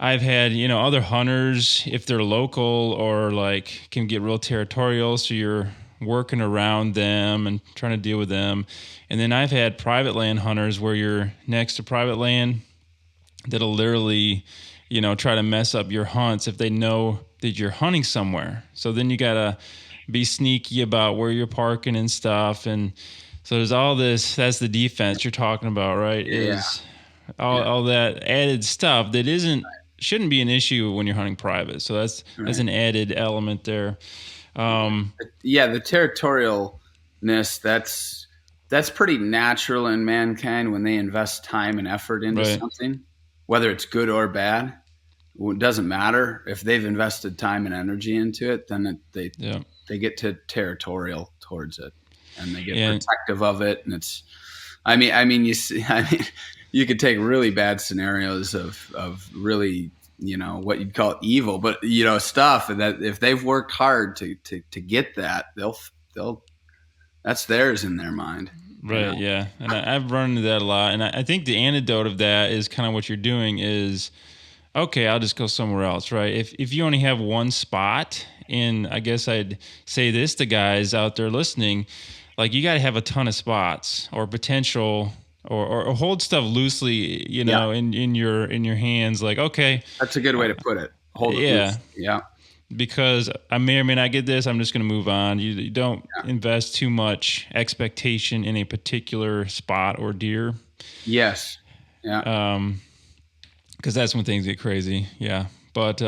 I've had, other hunters, if they're local or like can get real territorial. So you're working around them and trying to deal with them. And then I've had private land hunters where you're next to private land that'll literally, try to mess up your hunts if they know that you're hunting somewhere. So then you got to be sneaky about where you're parking and stuff. And so there's all this, that's the defense you're talking about, right? Yeah. Is all that added stuff that shouldn't be an issue when you're hunting private. So that's an added element there. The territorialness, that's pretty natural in mankind when they invest time and effort into something, whether it's good or bad. It doesn't matter if they've invested time and energy into it, then they get to territorial towards it, and they get protective of it. And it's, you could take really bad scenarios of really, what you'd call evil, but stuff that if they've worked hard to get that, they'll that's theirs in their mind. Right. Yeah. And I've run into that a lot. And I think the antidote of that is kind of what you're doing is, okay, I'll just go somewhere else. Right. If you only have one spot, and I guess I'd say this to guys out there listening, like you got to have a ton of spots or potential or hold stuff loosely, in your hands. Like, okay, that's a good way to put it. Hold it loose. Yeah. Because I may or may not get this, I'm just going to move on. You don't invest too much expectation in a particular spot or deer. Yes. Yeah. Because that's when things get crazy. Yeah. But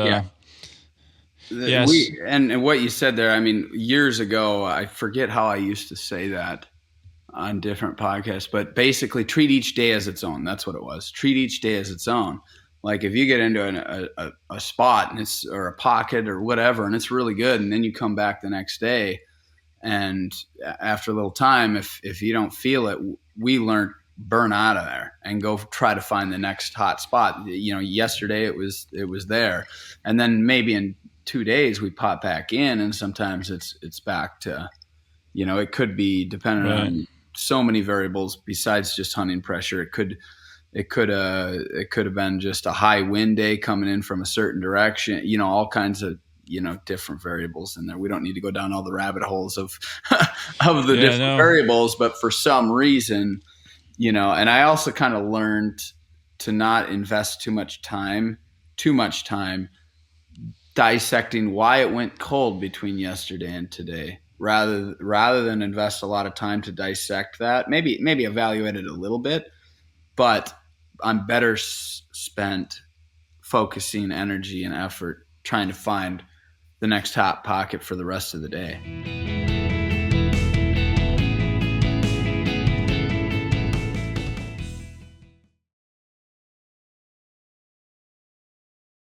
yes. And what you said there, years ago, I forget how I used to say that on different podcasts, but basically treat each day as its own. That's what it was. Treat each day as its own. Like if you get into a spot and or a pocket or whatever, and it's really good, and then you come back the next day, and after a little time, if you don't feel it, we learned burn out of there and go try to find the next hot spot. Yesterday it was there, and then maybe in 2 days we pop back in, and sometimes it's back to, it could be dependent on so many variables besides just hunting pressure. It could have been just a high wind day coming in from a certain direction, all kinds of, different variables in there. We don't need to go down all the rabbit holes of the different variables, but for some reason, and I also kind of learned to not invest too much time dissecting why it went cold between yesterday and today, rather than invest a lot of time to dissect that. Maybe evaluate it a little bit, but I'm better spent focusing energy and effort trying to find the next hot pocket for the rest of the day.